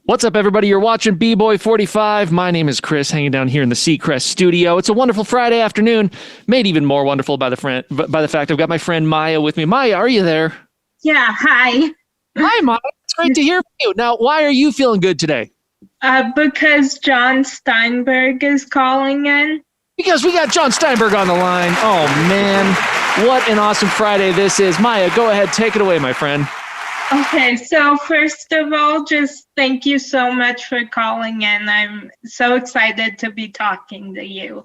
What's up, everybody? You're watching B-Boy 45. My name is Chris, hanging down here in the Seacrest studio. It's a wonderful Friday afternoon, made even more wonderful by the fact I've got my friend Maya with me. Maya, are you there? Yeah, hi. Hi, Maya. It's great to hear from you. Now, why are you feeling good today? Because Jon Steinberg is calling in. Because we got Jon Steinberg on the line. Oh, man. What an awesome Friday this is. Maya, go ahead. Take it away, my friend. Okay, so first of all, just thank you so much for calling in. I'm so excited to be talking to you.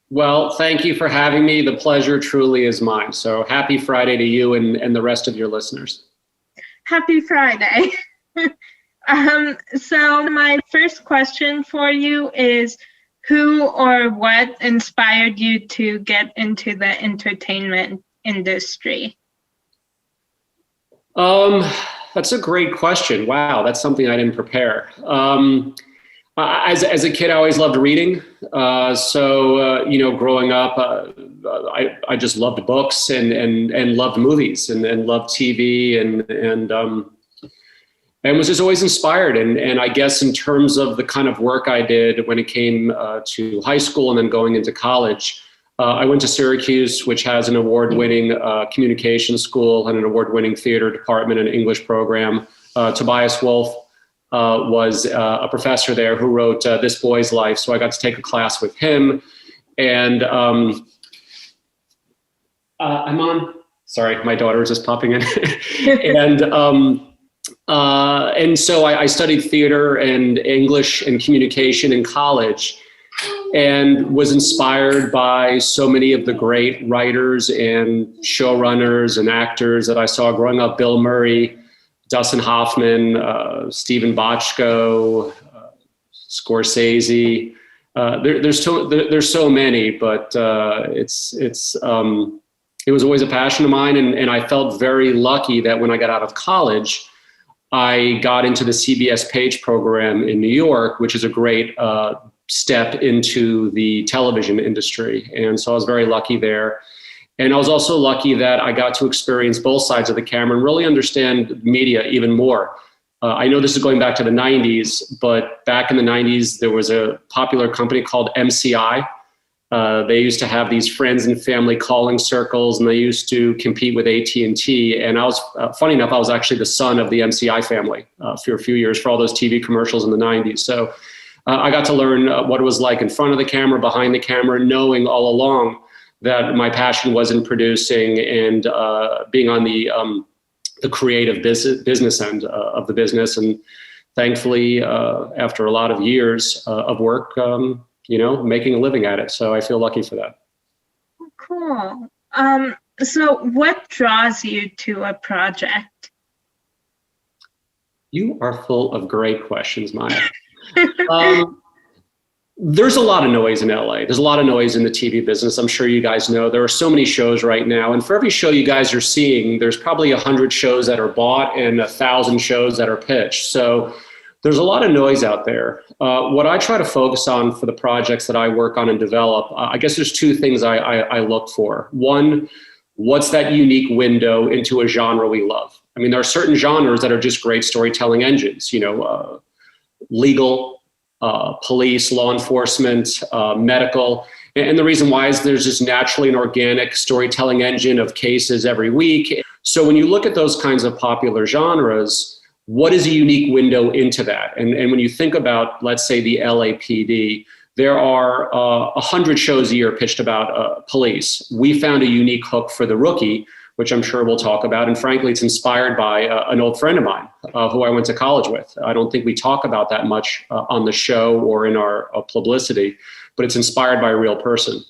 Well, thank you for having me. The pleasure truly is mine. So happy Friday to you and the rest of your listeners. Happy Friday. So my first question for you is, who or what inspired you to get into the entertainment industry? That's a great question. Wow, that's something I didn't prepare. As a kid, I always loved reading. Growing up, I just loved books and loved movies and loved TV and was just always inspired. And I guess in terms of the kind of work I did when it came to high school and then going into college, I went to Syracuse, which has an award-winning communication school and an award-winning theater department and English program. Tobias Wolff was a professor there who wrote This Boy's Life. So I got to take a class with him. And I'm on. Sorry, my daughter is just popping in. And so I studied theater and English and communication in college, and was inspired by so many of the great writers and showrunners and actors that I saw growing up. Bill Murray, Dustin Hoffman, Stephen Bochco, Scorsese. There's so many, but it was always a passion of mine, and I felt very lucky that when I got out of college, I got into the CBS Page program in New York, which is a great step into the television industry. And so I was very lucky there. And I was also lucky that I got to experience both sides of the camera and really understand media even more. I know this is going back to the 90s, but back in the 90s, there was a popular company called MCI. They used to have these friends and family calling circles, and they used to compete with AT&T. And I was, funny enough, I was actually the son of the MCI family for a few years for all those TV commercials in the 90s. So I got to learn what it was like in front of the camera, behind the camera, knowing all along that my passion was in producing and being on the creative business end of the business. And thankfully, after a lot of years of work, making a living at it. So I feel lucky for that. Cool. So what draws you to a project? You are full of great questions, Maya. There's a lot of noise in LA. There's a lot of noise in the TV business. I'm sure you guys know there are so many shows right now. And for every show you guys are seeing, there's probably 100 shows that are bought and 1,000 shows that are pitched. So there's a lot of noise out there. What I try to focus on for the projects that I work on and develop, I guess there's two things I look for. One, what's that unique window into a genre we love? I mean, there are certain genres that are just great storytelling engines, legal, police, law enforcement, medical. And the reason why is there's just naturally an organic storytelling engine of cases every week. So when you look at those kinds of popular genres, what is a unique window into that? And when you think about, let's say, the LAPD, there are 100 shows a year pitched about police. We found a unique hook for The Rookie, which I'm sure we'll talk about. And frankly, it's inspired by an old friend of mine who I went to college with. I don't think we talk about that much on the show or in our publicity, but it's inspired by a real person.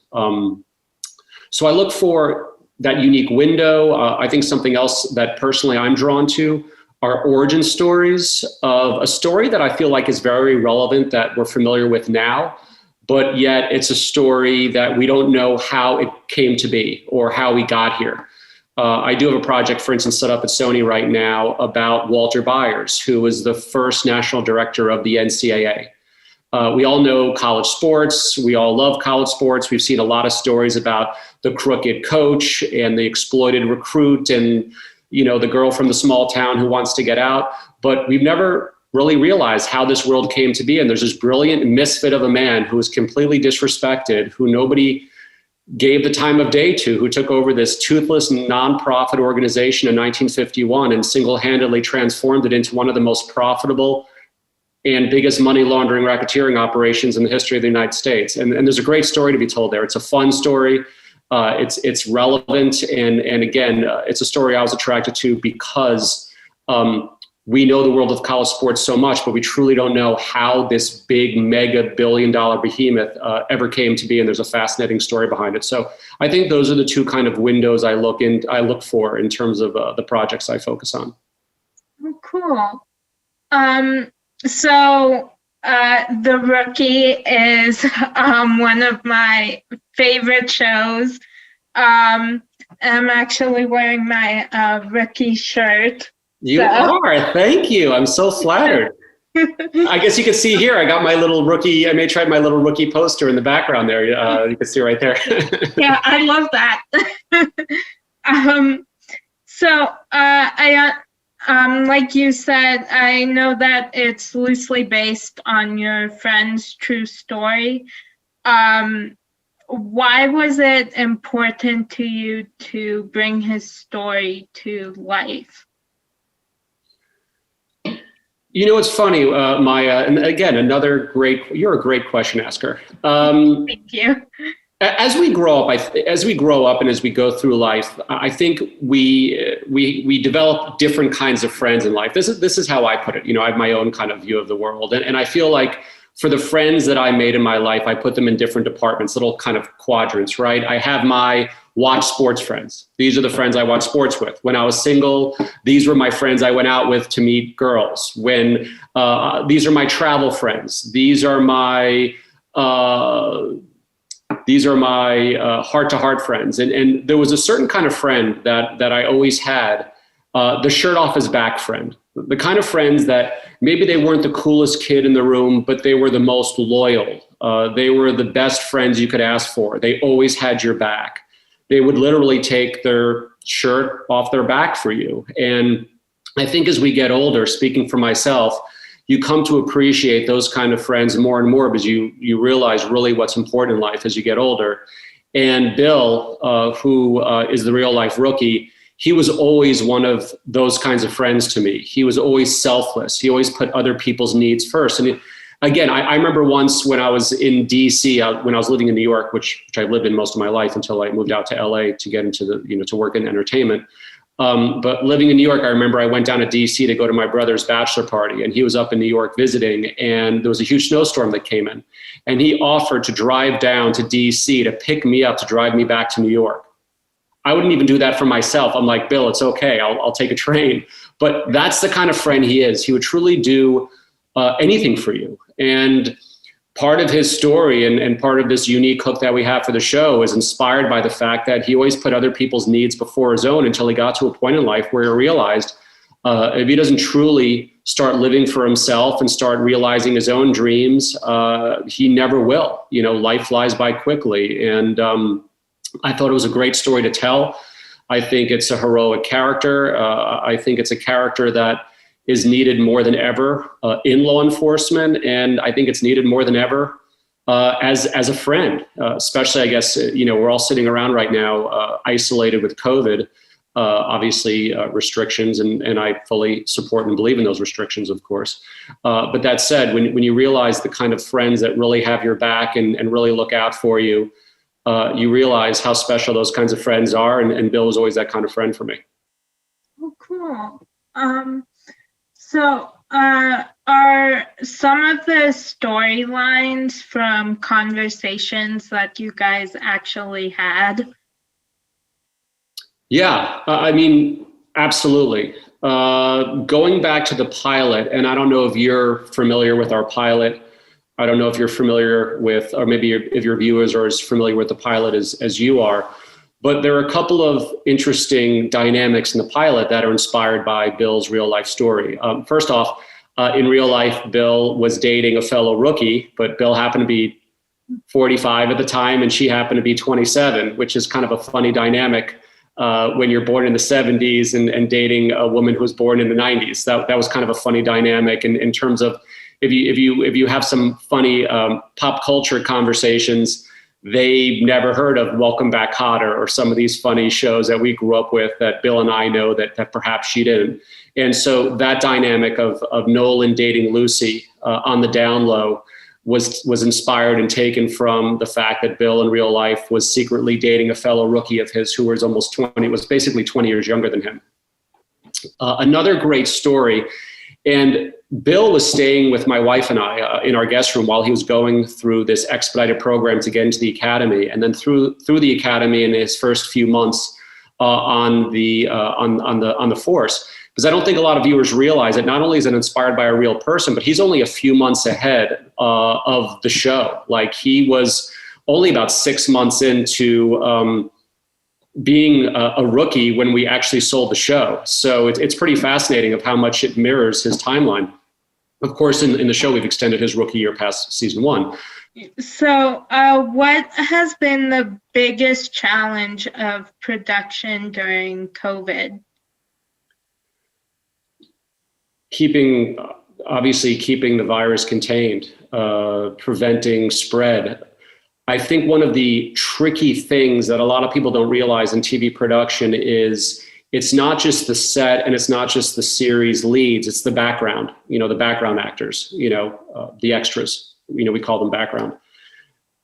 So I look for that unique window. I think something else that personally I'm drawn to are origin stories of a story that I feel like is very relevant, that we're familiar with now, but yet it's a story that we don't know how it came to be or how we got here. I do have a project, for instance, set up at Sony right now about Walter Byers, who was the first national director of the NCAA. We all know college sports. We all love college sports. We've seen a lot of stories about the crooked coach and the exploited recruit and, the girl from the small town who wants to get out. But we've never really realize how this world came to be. And there's this brilliant misfit of a man who was completely disrespected, who nobody gave the time of day to, who took over this toothless nonprofit organization in 1951 and single-handedly transformed it into one of the most profitable and biggest money laundering racketeering operations in the history of the United States. And there's a great story to be told there. It's a fun story. It's relevant. And again, it's a story I was attracted to because we know the world of college sports so much, but we truly don't know how this big mega billion-dollar behemoth ever came to be. And there's a fascinating story behind it. So I think those are the two kind of windows I look for in terms of the projects I focus on. Oh, cool. So The Rookie is one of my favorite shows. I'm actually wearing my Rookie shirt. You are. Thank you. I'm so flattered. I guess you can see here, I got my little Rookie. I may try my little Rookie poster in the background there. You can see right there. Yeah, I love that. Like you said, I know that it's loosely based on your friend's true story. Why was it important to you to bring his story to life? You know, it's funny, Maya, and again, you're a great question asker. Thank you. As we grow up and as we go through life, I think we develop different kinds of friends in life. This is how I put it. You know, I have my own kind of view of the world. And I feel like for the friends that I made in my life, I put them in different departments, little kind of quadrants, right? I have my watch sports friends. These are the friends I watch sports with. When I was single, these were my friends I went out with to meet girls. When these are my travel friends. These are my heart-to-heart friends. And there was a certain kind of friend that I always had, the shirt off his back friend. The kind of friends that maybe they weren't the coolest kid in the room, but they were the most loyal. They were the best friends you could ask for. They always had your back. They would literally take their shirt off their back for you. And I think as we get older, speaking for myself, you come to appreciate those kind of friends more and more because you realize really what's important in life as you get older. And Bill, who is the real life Rookie, he was always one of those kinds of friends to me. He was always selfless. He always put other people's needs first. And again, I remember once when I was in DC, when I was living in New York, which I lived in most of my life until I moved out to LA to get into to work in entertainment. But living in New York, I remember I went down to DC to go to my brother's bachelor party, and he was up in New York visiting, and there was a huge snowstorm that came in, and he offered to drive down to DC to pick me up to drive me back to New York. I wouldn't even do that for myself. I'm like, Bill, it's okay. I'll take a train. But that's the kind of friend he is. He would truly do anything for you. And part of his story and part of this unique hook that we have for the show is inspired by the fact that he always put other people's needs before his own until he got to a point in life where he realized if he doesn't truly start living for himself and start realizing his own dreams, he never will. Life flies by quickly. And I thought it was a great story to tell. I think it's a heroic character. I think it's a character that is needed more than ever in law enforcement. And I think it's needed more than ever as a friend, especially, I guess, we're all sitting around right now isolated with COVID, obviously restrictions, and I fully support and believe in those restrictions, of course. But that said, when you realize the kind of friends that really have your back and really look out for you, you realize how special those kinds of friends are. And Bill was always that kind of friend for me. Oh, cool. So are some of the storylines from conversations that you guys actually had? Yeah, I mean, absolutely. Going back to the pilot, and I don't know if you're familiar with our pilot. I don't know if you're familiar with, or maybe if your viewers are as familiar with the pilot as you are, but there are a couple of interesting dynamics in the pilot that are inspired by Bill's real life story. First off, in real life, Bill was dating a fellow Rookie, but Bill happened to be 45 at the time and she happened to be 27, which is kind of a funny dynamic when you're born in the 70s and dating a woman who was born in the 90s. That was kind of a funny dynamic in terms of if you have some funny pop culture conversations, they never heard of Welcome Back Kotter or some of these funny shows that we grew up with that Bill and I know that perhaps she didn't. And so that dynamic of Nolan dating Lucy on the down low was inspired and taken from the fact that Bill in real life was secretly dating a fellow rookie of his who was almost 20, was basically 20 years younger than him. Another great story, and Bill was staying with my wife and I in our guest room while he was going through this expedited program to get into the academy, and then through the academy in his first few months on the force. Because I don't think a lot of viewers realize that not only is it inspired by a real person, but he's only a few months ahead of the show. Like, he was only about 6 months into being a rookie when we actually sold the show. So it's pretty fascinating of how much it mirrors his timeline. Of course, in the show, we've extended his rookie year past season 1. So what has been the biggest challenge of production during COVID? Obviously keeping the virus contained, preventing spread. I think one of the tricky things that a lot of people don't realize in TV production is it's not just the set and it's not just the series leads, it's the background, the background actors, the extras, we call them background.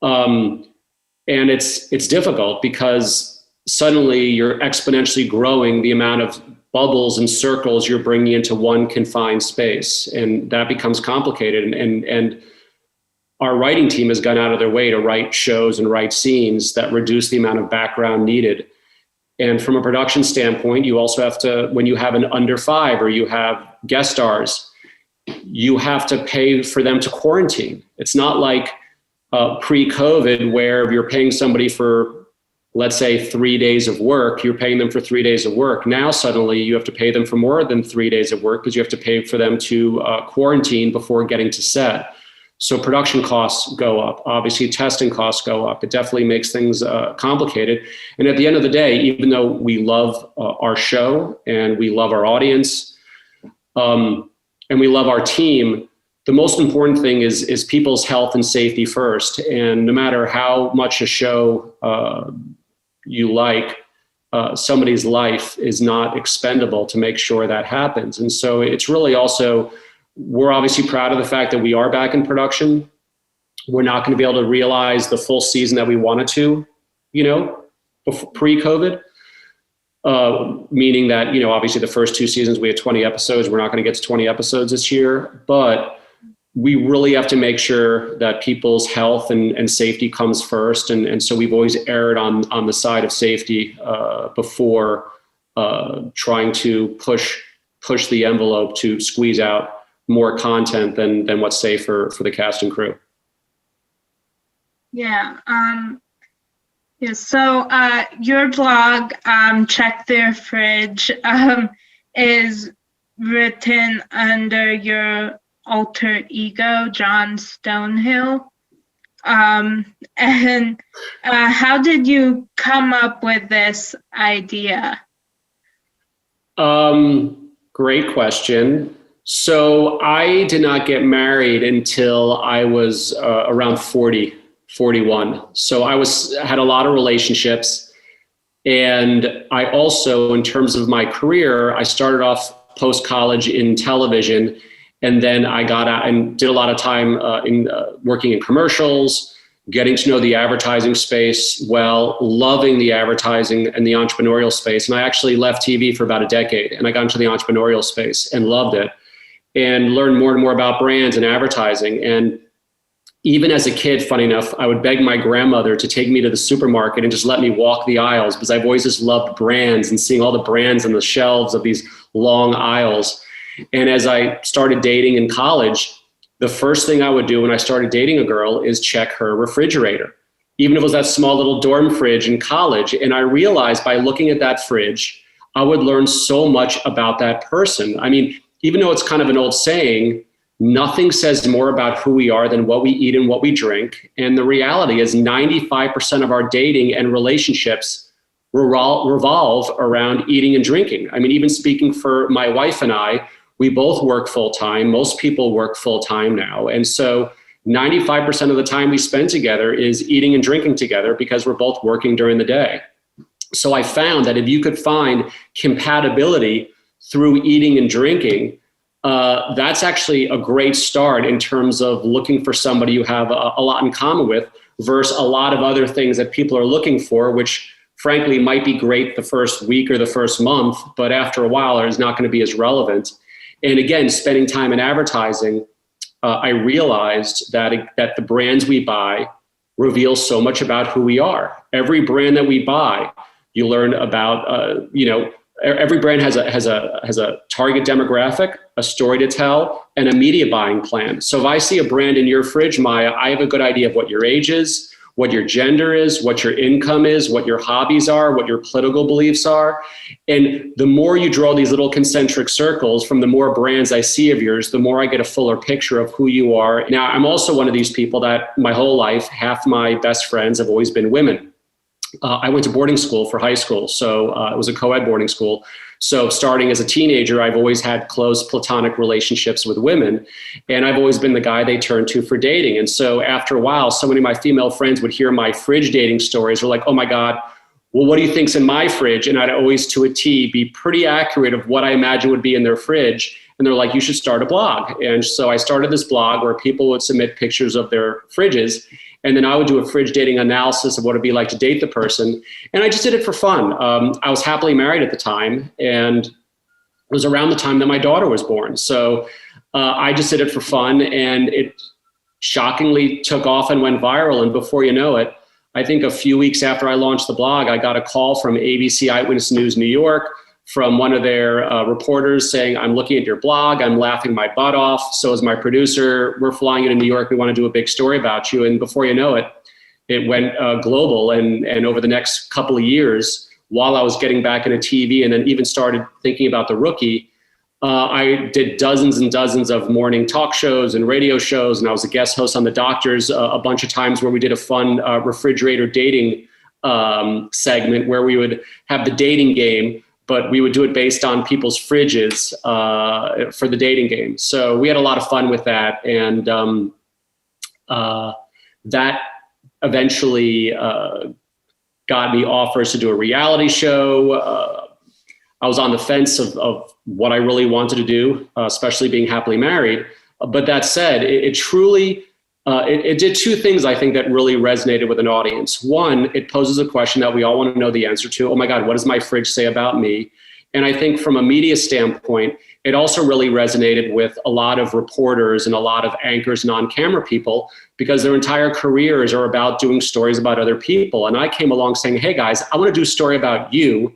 And it's difficult because suddenly you're exponentially growing the amount of bubbles and circles you're bringing into one confined space. And that becomes complicated. And our writing team has gone out of their way to write shows and write scenes that reduce the amount of background needed. And from a production standpoint, you also have to, when you have an under 5 or you have guest stars, you have to pay for them to quarantine. It's not like pre-COVID where you're paying somebody for, let's say, 3 days of work, you're paying them for 3 days of work. Now, suddenly you have to pay them for more than 3 days of work because you have to pay for them to quarantine before getting to set. So production costs go up. Obviously, testing costs go up. It definitely makes things complicated. And at the end of the day, even though we love our show and we love our audience and we love our team, the most important thing is people's health and safety first. And no matter how much a show you like, somebody's life is not expendable to make sure that happens. And so it's really also, we're obviously proud of the fact that we are back in production. We're not going to be able to realize the full season that we wanted to, pre-COVID, meaning that, obviously the first 2 seasons, we had 20 episodes. We're not going to get to 20 episodes this year, but we really have to make sure that people's health and safety comes first. And so we've always erred on the side of safety before trying to push the envelope to squeeze out more content than what's safe for the cast and crew. Yeah. So your blog, Check Their Fridge, is written under your alter ego, Jon Stonehill. And how did you come up with this idea? Great question. So I did not get married until I was around 40, 41. So I had a lot of relationships. And I also, in terms of my career, I started off post-college in television. And then I got out and did a lot of time working in commercials, getting to know the advertising space well, loving the advertising and the entrepreneurial space. And I actually left TV for about a decade and I got into the entrepreneurial space and loved it and learned more and more about brands and advertising. And even as a kid, funny enough, I would beg my grandmother to take me to the supermarket and just let me walk the aisles because I've always just loved brands and seeing all the brands on the shelves of these long aisles. And as I started dating in college, the first thing I would do when I started dating a girl is check her refrigerator, even if it was that small little dorm fridge in college. And I realized by looking at that fridge, I would learn so much about that person. I mean, even though it's kind of an old saying, nothing says more about who we are than what we eat and what we drink. And the reality is 95% of our dating and relationships revolve around eating and drinking. I mean, even speaking for my wife and I, we both work full time. Most people work full time now. And so 95% of the time we spend together is eating and drinking together because we're both working during the day. So I found that if you could find compatibility through eating and drinking, that's actually a great start in terms of looking for somebody you have a lot in common with versus a lot of other things that people are looking for, which frankly might be great the first week or the first month, but after a while is not going to be as relevant. And again, spending time in advertising, I realized that the brands we buy reveal so much about who we are. Every brand that we buy, you learn about, every brand has a target demographic, a story to tell, and a media buying plan. So if I see a brand in your fridge, Maya, I have a good idea of what your age is, what your gender is, what your income is, what your hobbies are, what your political beliefs are. And the more you draw these little concentric circles from the more brands I see of yours, the more I get a fuller picture of who you are. Now, I'm also one of these people that my whole life, half my best friends have always been women. I went to boarding school for high school, so it was a co-ed boarding school. So starting as a teenager, I've always had close platonic relationships with women, and I've always been the guy they turn to for dating. And so after a while, so many of my female friends would hear my fridge dating stories. They're like, oh my God, well, what do you think's in my fridge? And I'd always, to a T, be pretty accurate of what I imagine would be in their fridge. And they're like, you should start a blog. And so I started this blog where people would submit pictures of their fridges. And then I would do a fridge dating analysis of what it'd be like to date the person. And I just did it for fun. I was happily married at the time. And it was around the time that my daughter was born. So I just did it for fun. And it shockingly took off and went viral. And before you know it, I think a few weeks after I launched the blog, I got a call from ABC Eyewitness News New York from one of their reporters saying, I'm looking at your blog, I'm laughing my butt off. So is my producer, we're flying you to New York, we want to do a big story about you. And before you know it, it went global. And over the next couple of years, while I was getting back into TV and then even started thinking about The Rookie, I did dozens and dozens of morning talk shows and radio shows. And I was a guest host on The Doctors a bunch of times where we did a fun refrigerator dating segment where we would have the dating game, but we would do it based on people's fridges for the dating game. So we had a lot of fun with that. And that eventually got me offers to do a reality show. I was on the fence of what I really wanted to do, especially being happily married. But that said, it truly, it did two things I think that really resonated with an audience. One, it poses a question that we all want to know the answer to. Oh my God, what does my fridge say about me? And I think from a media standpoint, it also really resonated with a lot of reporters and a lot of anchors and on-camera people because their entire careers are about doing stories about other people. And I came along saying, hey guys, I want to do a story about you,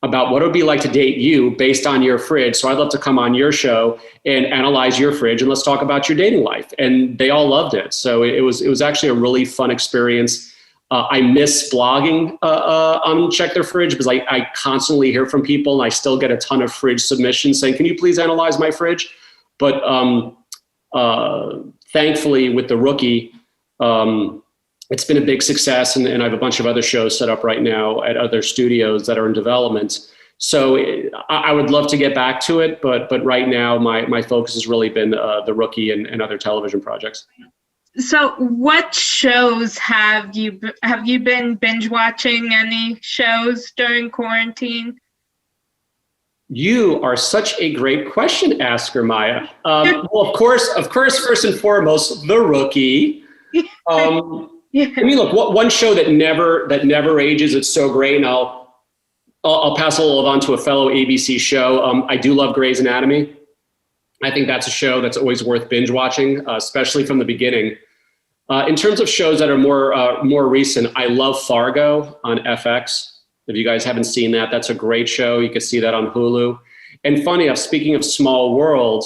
about what it would be like to date you based on your fridge. So I'd love to come on your show and analyze your fridge and let's talk about your dating life. And they all loved it. So it was actually a really fun experience. I miss blogging on Check Their Fridge because I constantly hear from people and I still get a ton of fridge submissions saying, can you please analyze my fridge? But thankfully with The Rookie, it's been a big success, and I have a bunch of other shows set up right now at other studios that are in development. So I would love to get back to it, but right now my focus has really been The Rookie and other television projects. So what shows have you been binge watching any shows during quarantine? You are such a great question asker, Maya. Well, of course, first and foremost, The Rookie. Yeah. I mean, look, one show that never ages, it's so great, and I'll pass a little on to a fellow ABC show. I do love Grey's Anatomy. I think that's a show that's always worth binge watching, especially from the beginning. In terms of shows that are more recent, I love Fargo on FX. If you guys haven't seen that, that's a great show. You can see that on Hulu. And funny enough, speaking of small world,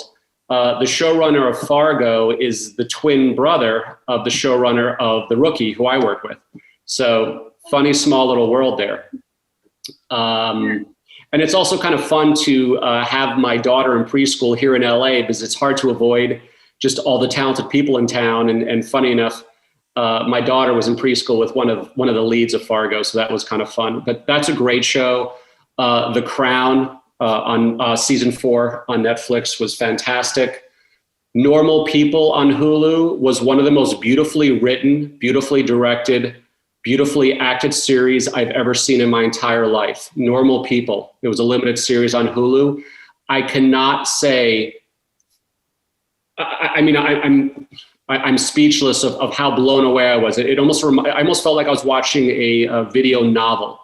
the showrunner of Fargo is the twin brother of the showrunner of The Rookie, who I work with. So funny, small little world there. And it's also kind of fun to have my daughter in preschool here in LA because it's hard to avoid just all the talented people in town. And funny enough, my daughter was in preschool with one of the leads of Fargo, so that was kind of fun. But that's a great show. The Crown on season 4 on Netflix was fantastic. Normal People on Hulu was one of the most beautifully written, beautifully directed, beautifully acted series I've ever seen in my entire life. Normal People. It was a limited series on Hulu. I cannot say. I'm speechless of how blown away I was. I almost felt like I was watching a video novel.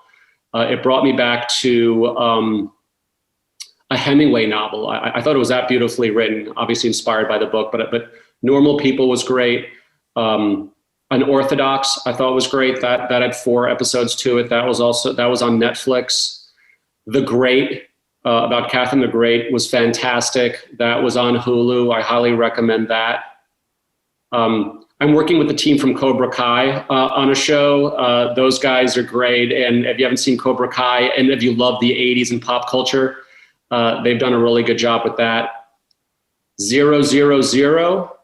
It brought me back to a Hemingway novel. I thought it was that beautifully written, obviously inspired by the book, but Normal People was great. Unorthodox, I thought was great. That had 4 episodes to it. That was on Netflix. The Great, about Catherine the Great, was fantastic. That was on Hulu. I highly recommend that. I'm working with the team from Cobra Kai on a show. Those guys are great. And if you haven't seen Cobra Kai, and if you love the 80s and pop culture, they've done a really good job with that. 000,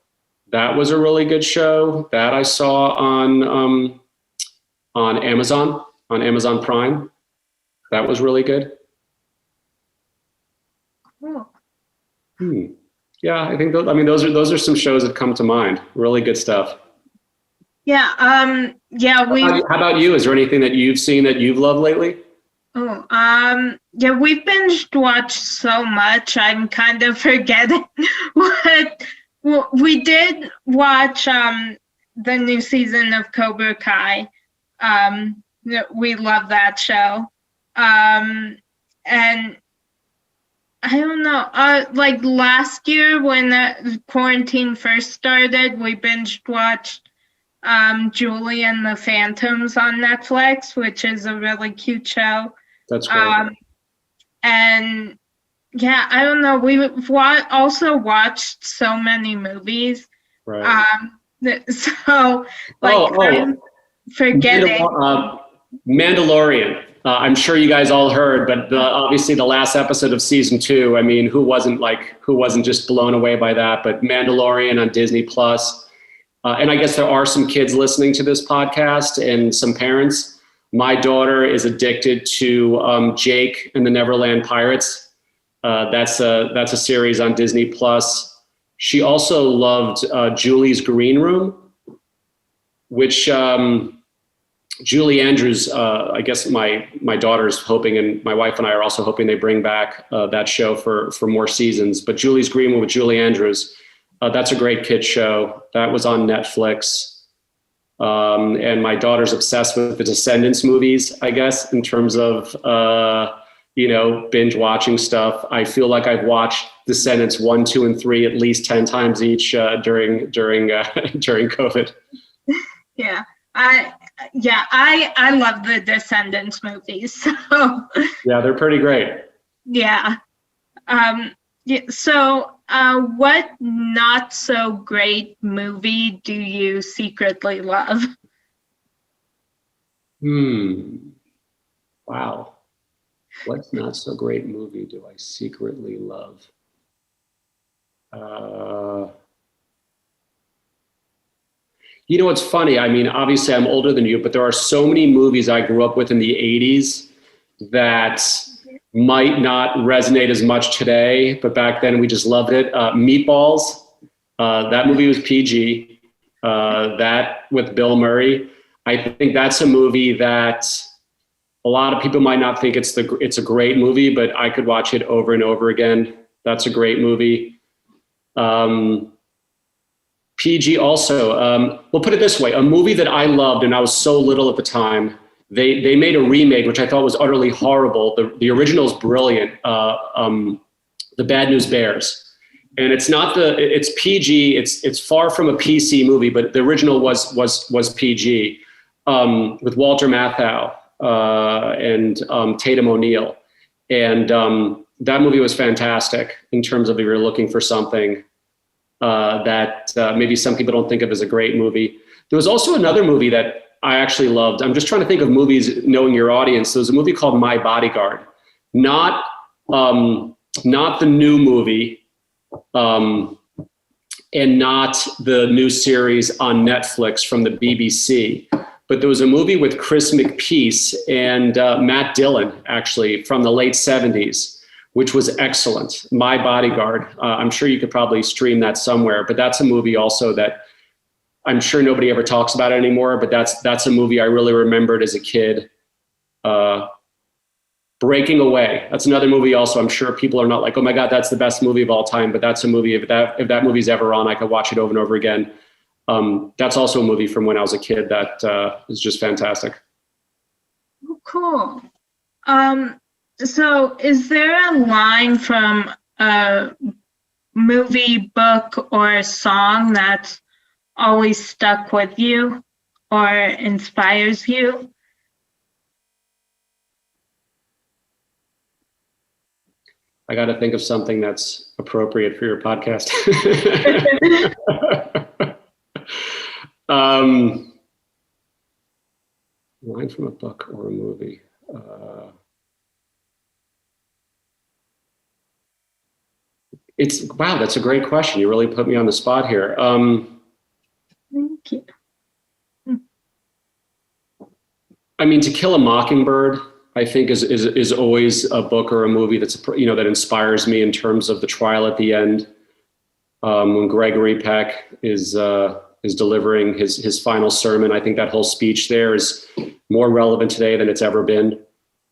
that was a really good show that I saw on Amazon Prime. That was really good. Cool. Yeah, I think those are some shows that come to mind. Really good stuff. Yeah. How about you? Is there anything that you've seen that you've loved lately? Yeah, we've binged watched so much. I'm kind of forgetting what we did watch. The new season of Cobra Kai. We love that show. And I don't know, like last year when quarantine first started, we binge watched Julie and the Phantoms on Netflix, which is a really cute show. That's great. And yeah, I don't know, we've also watched so many movies. Right. So, like, I'm forgetting. Mandalorian. I'm sure you guys all heard, but obviously the last episode of season 2, I mean, who wasn't just blown away by that? But Mandalorian on Disney Plus. And I guess there are some kids listening to this podcast and some parents. My daughter is addicted to Jake and the Neverland Pirates. That's a series on Disney Plus. She also loved Julie's Green Room, which Julie Andrews, I guess my daughter's hoping, and my wife and I are also hoping they bring back that show for more seasons. But Julie's Green Room with Julie Andrews, that's a great kid show. That was on Netflix. And my daughter's obsessed with the Descendants movies, I guess, in terms of, binge watching stuff. I feel like I've watched Descendants 1, 2, and 3 at least 10 times each during COVID. Yeah. I love the Descendants movies. So yeah, they're pretty great. Yeah. So what not so great movie do you secretly love? Wow. What not so great movie do I secretly love? It's funny. I mean, obviously I'm older than you, but there are so many movies I grew up with in the 80s that might not resonate as much today, but back then we just loved it. Meatballs, that movie was PG. That with Bill Murray. I think that's a movie that a lot of people might not think it's a great movie, but I could watch it over and over again. That's a great movie. PG also, we'll put it this way, a movie that I loved and I was so little at the time, they made a remake, which I thought was utterly horrible. The original is brilliant, The Bad News Bears. And it's PG, it's far from a PC movie, but the original was PG, with Walter Matthau and Tatum O'Neal. And that movie was fantastic in terms of if you're looking for something that maybe some people don't think of as a great movie. There was also another movie that I actually loved. I'm just trying to think of movies knowing your audience. There's a movie called My Bodyguard, not the new movie. and not the new series on Netflix from the BBC. But there was a movie with Chris McPeace and Matt Dillon, actually, from the late 70s, which was excellent. My Bodyguard. I'm sure you could probably stream that somewhere, but that's a movie also that I'm sure nobody ever talks about it anymore, but that's a movie I really remembered as a kid. Breaking Away. That's another movie also. I'm sure people are not like, oh my God, that's the best movie of all time, but that's a movie, if that movie's ever on, I could watch it over and over again. That's also a movie from when I was a kid that is just fantastic. Oh, cool. So is there a line from a movie, book, or song that's always stuck with you or inspires you? I got to think of something that's appropriate for your podcast. Line from a book or a movie. Wow, that's a great question. You really put me on the spot here. Thank you. I mean, To Kill a Mockingbird, I think is always a book or a movie that's, that inspires me in terms of the trial at the end. When Gregory Peck is delivering his final sermon, I think that whole speech there is more relevant today than it's ever been.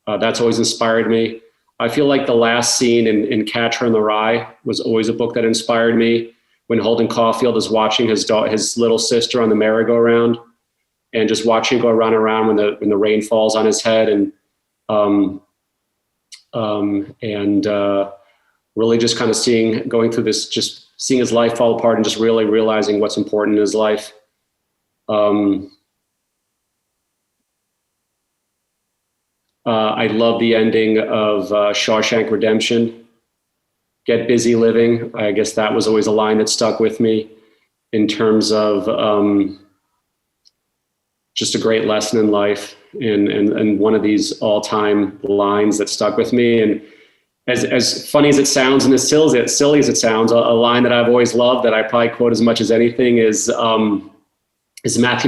That's always inspired me. I feel like the last scene in Catcher in the Rye was always a book that inspired me, when Holden Caulfield is watching his little sister on the merry-go-round, and just watching go around and around when the rain falls on his head, and really just kind of going through this, just seeing his life fall apart and just really realizing what's important in his life. I love the ending of Shawshank Redemption. Get busy living. I guess that was always a line that stuck with me in terms of just a great lesson in life, and one of these all-time lines that stuck with me. And as funny as it sounds and as silly as it sounds, a line that I've always loved that I probably quote as much as anything is Matthew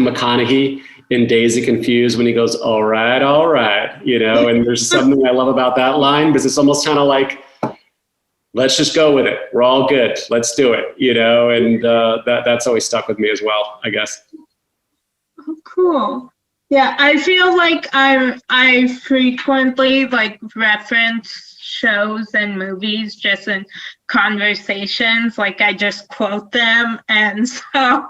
McConaughey in Dazed and Confused, when he goes, all right, and there's something I love about that line, because it's almost kind of like, let's just go with it. We're all good. Let's do it, and that's always stuck with me as well, I guess. Oh, cool. Yeah, I feel like I frequently reference shows and movies just in conversations. Like, I just quote them, and so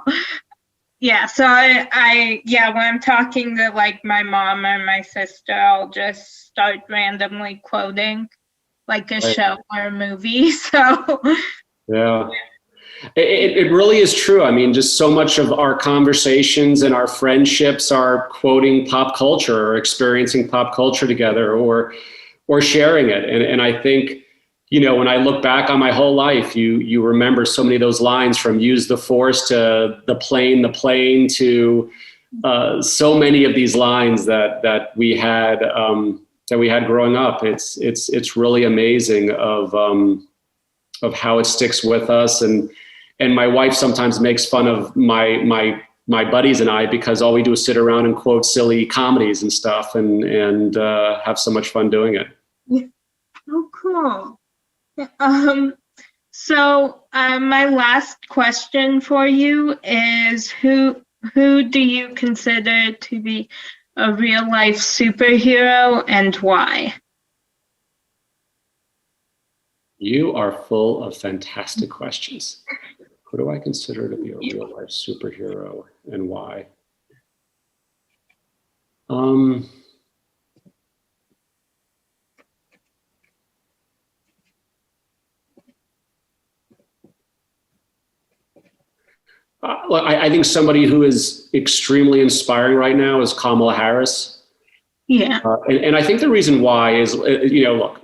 yeah. So I when I'm talking to my mom or my sister, I'll just start randomly quoting a show or a movie. So yeah. It really is true. I mean, just so much of our conversations and our friendships are quoting pop culture or experiencing pop culture together, or sharing it. And I think, when I look back on my whole life, you remember so many of those lines, from use the force to the plane to so many of these lines that we had growing up. It's really amazing of how it sticks with us. And my wife sometimes makes fun of my buddies and I, because all we do is sit around and quote silly comedies and stuff, and have so much fun doing it. Oh, cool. So my last question for you is, who do you consider to be a real life superhero, and why? You are full of fantastic questions. Who do I consider to be a real life superhero, and why? I think somebody who is extremely inspiring right now is Kamala Harris. Yeah. And I think the reason why is, look,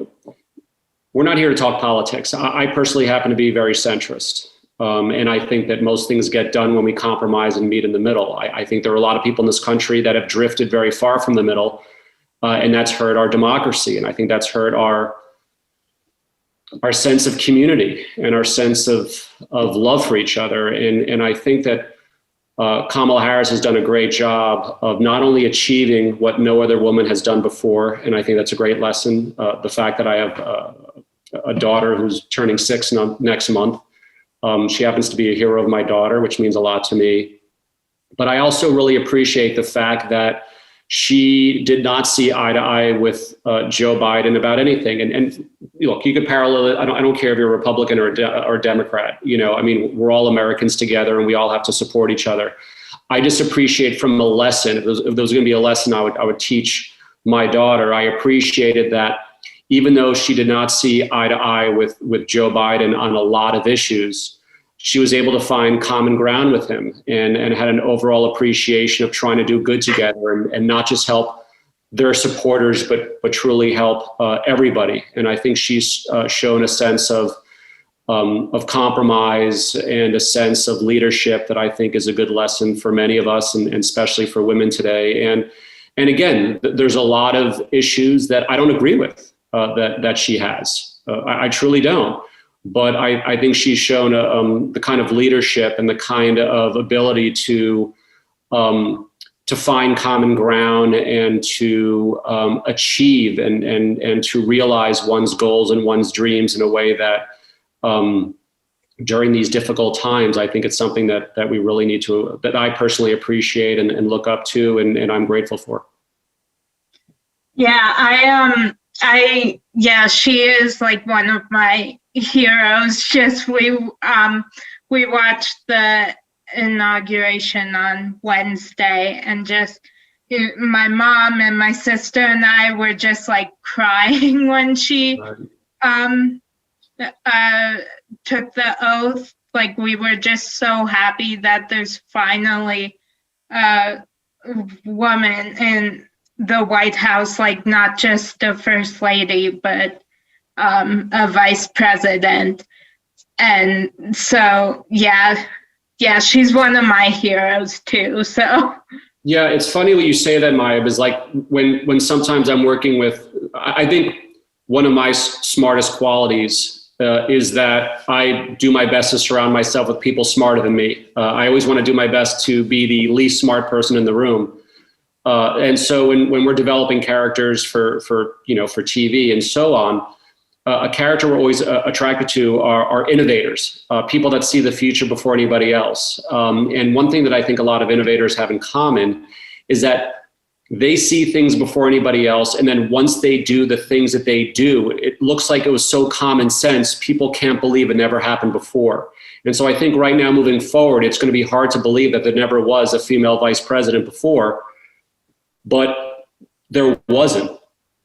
we're not here to talk politics. I personally happen to be very centrist. And I think that most things get done when we compromise and meet in the middle. I think there are a lot of people in this country that have drifted very far from the middle, and that's hurt our democracy. And I think that's hurt our our sense of community and our sense of love for each other. And I think that Kamala Harris has done a great job of not only achieving what no other woman has done before, and I think that's a great lesson. The fact that I have a daughter who's turning 6 next month. She happens to be a hero of my daughter, which means a lot to me. But I also really appreciate the fact that she did not see eye to eye with Joe Biden about anything. And look, you could parallel it. I don't care if you're a Republican or a Democrat. I mean, we're all Americans together, and we all have to support each other. I just appreciate from a lesson, if there was going to be a lesson I would teach my daughter, I appreciated that even though she did not see eye to eye with Joe Biden on a lot of issues, she was able to find common ground with him and had an overall appreciation of trying to do good together and not just help their supporters, but truly help everybody. And I think she's shown a sense of compromise and a sense of leadership that I think is a good lesson for many of us, and especially for women today. And again, there's a lot of issues that I don't agree with that she has. I truly don't. But I think she's shown the kind of leadership and the kind of ability to find common ground and to achieve and to realize one's goals and one's dreams in a way that during these difficult times, I think it's something that we really need to, that I personally appreciate and look up to, and I'm grateful for. Yeah, she is like one of my heroes. Just we watched the inauguration on Wednesday, and just my mom and my sister and I were just like crying when she took the oath. Like, we were just so happy that there's finally a woman in the White House, like not just a first lady, but a vice president. And so, yeah, she's one of my heroes too. So yeah, it's funny what you say that, Maya, is like when sometimes I'm working with, I think one of my smartest qualities is that I do my best to surround myself with people smarter than me. I always want to do my best to be the least smart person in the room. And so when we're developing characters for TV and so on, a character we're always attracted to are innovators, people that see the future before anybody else. And one thing that I think a lot of innovators have in common is that they see things before anybody else. And then once they do the things that they do, it looks like it was so common sense, people can't believe it never happened before. And so I think right now moving forward, it's going to be hard to believe that there never was a female vice president before, but there wasn't.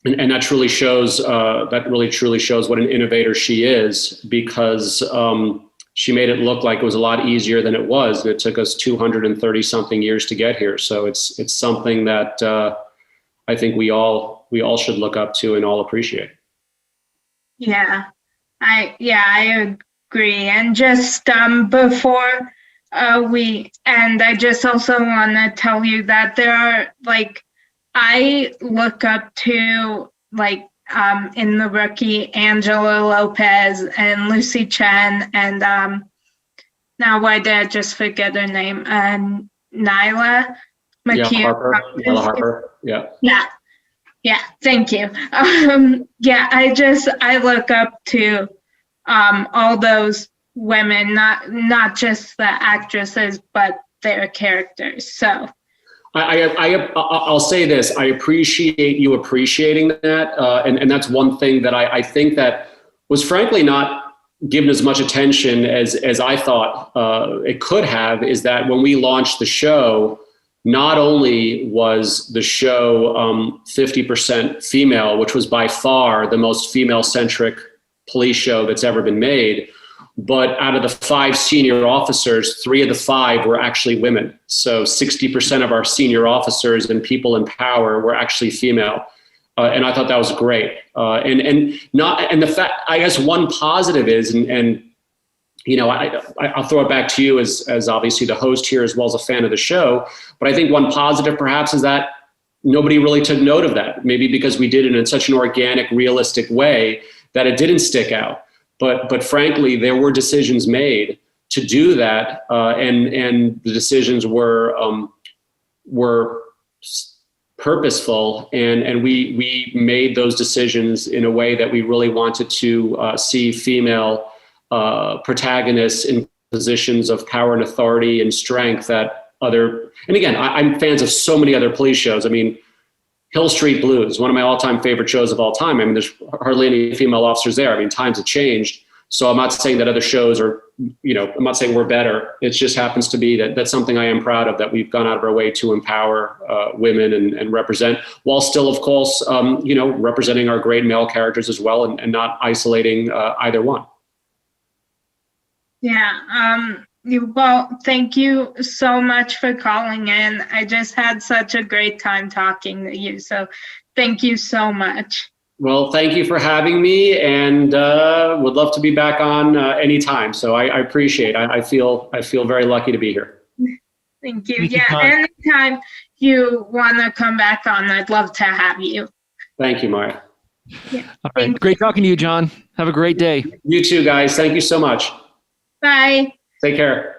And that truly shows, truly shows what an innovator she is, because she made it look like it was a lot easier than it was. And it took us 230 something years to get here. So it's something that I think we all should look up to and all appreciate. Yeah, I agree. And just before we end, I just also want to tell you that there are, like, I look up to, like, in The Rookie, Angela Lopez and Lucy Chen, and now why did I just forget her name? Nyla Harper. Yeah. Thank you. I look up to all those women, not just the actresses, but their characters. So. I'll say this, I appreciate you appreciating that. And that's one thing that I think that was frankly not given as much attention as I thought it could have, is that when we launched the show, not only was the show 50% female, which was by far the most female-centric police show that's ever been made, but out of the 5 senior officers, 3 of the 5 were actually women. So 60% of our senior officers and people in power were actually female. And I thought that was great. And the fact, I guess one positive is, and I'll throw it back to you as obviously the host here, as well as a fan of the show. But I think one positive perhaps is that nobody really took note of that. Maybe because we did it in such an organic, realistic way that it didn't stick out. But frankly, there were decisions made to do that, and the decisions were purposeful, and we made those decisions in a way that we really wanted to see female protagonists in positions of power and authority and strength that other. And again, I'm fans of so many other police shows. I mean, Hill Street Blues, one of my all-time favorite shows of all time. I mean, there's hardly any female officers there. I mean, times have changed. So I'm not saying that other shows are, I'm not saying we're better. It just happens to be that that's something I am proud of, that we've gone out of our way to empower women and represent, while still, of course, representing our great male characters as well, and not isolating either one. Yeah. Well, thank you so much for calling in. I just had such a great time talking to you. So thank you so much. Well, thank you for having me, and would love to be back on anytime. So I appreciate it. I feel very lucky to be here. Thank you. Anytime you want to come back on, I'd love to have you. Thank you, Maya. Yeah. All right. Great talking to you, John. Have a great day. You too, guys. Thank you so much. Bye. Take care.